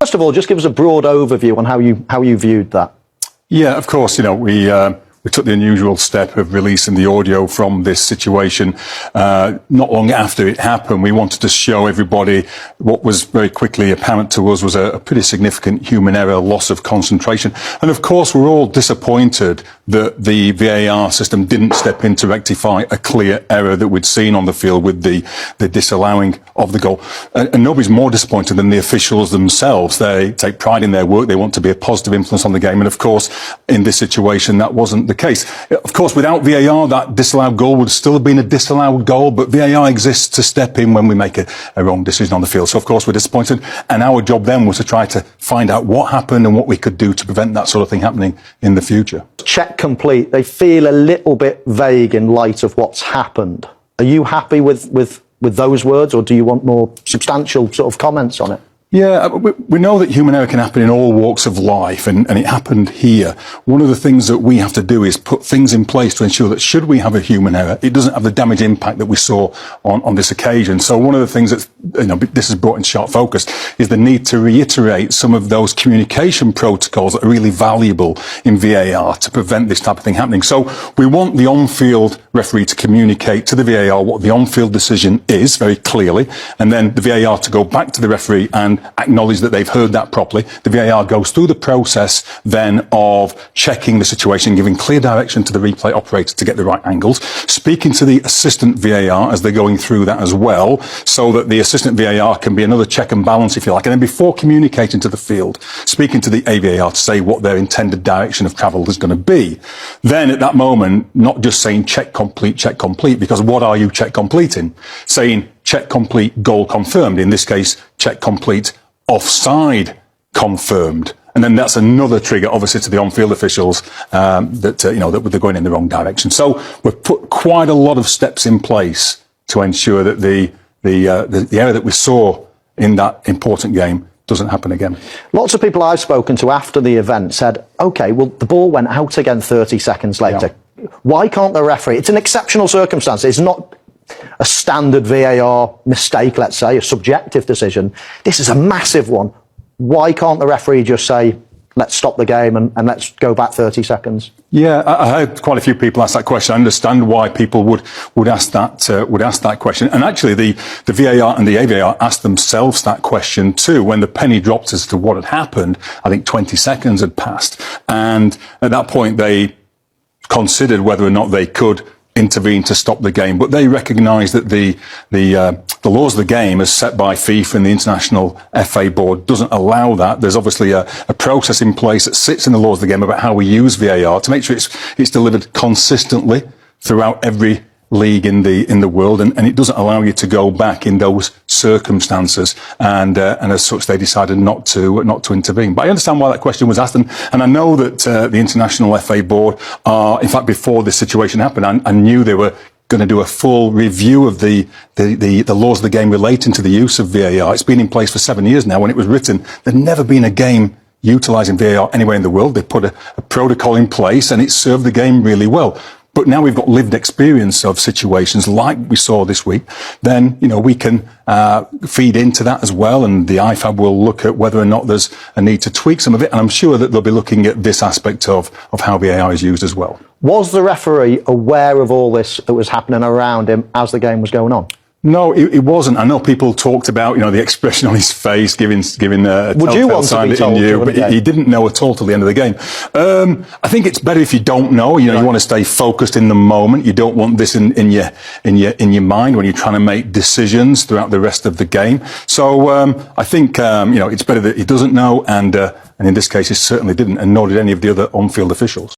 First of all, just give us a broad overview on how you viewed that. Yeah, of course. We took the unusual step of releasing the audio from this situation not long after it happened. We wanted to show everybody what was very quickly apparent to us was a pretty significant human error, loss of concentration. And of course, we're all disappointed that the VAR system didn't step in to rectify a clear error that we'd seen on the field with the disallowing of the goal. And nobody's more disappointed than the officials themselves. They take pride in their work. They want to be a positive influence on the game. And of course, in this situation, that wasn't the case. Of course, without VAR, that disallowed goal would still have been a disallowed goal, but VAR exists to step in when we make a wrong decision on the field. So, of course, we're disappointed. And our job then was to try to find out what happened and what we could do to prevent that sort of thing happening in the future. Check complete. They feel a little bit vague in light of what's happened. Are you happy with those words, or do you want more substantial sort of comments on it? Yeah, we know that human error can happen in all walks of life, and it happened here. One of the things that we have to do is put things in place to ensure that should we have a human error, it doesn't have the damage impact that we saw on this occasion. So one of the things that this has brought in sharp focus is the need to reiterate some of those communication protocols that are really valuable in VAR to prevent this type of thing happening. So we want the on-field referee to communicate to the VAR what the on-field decision is very clearly, and then the VAR to go back to the referee and acknowledge that they've heard that properly. The VAR goes through the process then of checking the situation, giving clear direction to the replay operator to get the right angles, speaking to the assistant VAR as they're going through that as well, so that the assistant VAR can be another check and balance, if you like. And then before communicating to the field, speaking to the AVAR to say what their intended direction of travel is going to be. Then at that moment, not just saying check complete, because what are you check completing? Saying check complete, goal confirmed. In this case, check complete, offside confirmed. And then that's another trigger, obviously, to the on-field officials that they're going in the wrong direction. So we've put quite a lot of steps in place to ensure that the error that we saw in that important game doesn't happen again. Lots of people I've spoken to after the event said, OK, well, the ball went out again 30 seconds later. Yeah. Why can't the referee? It's an exceptional circumstance. It's not a standard VAR mistake, let's say, a subjective decision. This is a massive one. Why can't the referee just say, let's stop the game and let's go back 30 seconds? Yeah, I heard quite a few people ask that question. I understand why people would ask that question. And actually, the VAR and the AVAR asked themselves that question too. When the penny dropped as to what had happened, I think 20 seconds had passed. And at that point, they considered whether or not they could intervene to stop the game, but they recognise that the laws of the game as set by FIFA and the International FA Board doesn't allow that. There's obviously a process in place that sits in the laws of the game about how we use VAR to make sure it's delivered consistently throughout every league in the world, and it doesn't allow you to go back in those circumstances, and as such they decided not to intervene. But I understand why that question was asked, and I know that the International FA Board in fact, before this situation happened, I knew they were going to do a full review of the laws of the game relating to the use of VAR. It's been in place for 7 years now. When it was written, there'd never been a game utilising VAR anywhere in the world. They put a protocol in place, and it served the game really well. But now we've got lived experience of situations like we saw this week, then, we can feed into that as well. And the IFAB will look at whether or not there's a need to tweak some of it. And I'm sure that they'll be looking at this aspect of how VAR is used as well. Was the referee aware of all this that was happening around him as the game was going on? No, it wasn't. I know people talked about, the expression on his face, giving a telltale sign that he knew, but he didn't know at all till the end of the game. I think it's better if you don't know. You want to stay focused in the moment. You don't want this in your mind when you're trying to make decisions throughout the rest of the game. So I think it's better that he doesn't know, and in this case, he certainly didn't, and nor did any of the other on-field officials.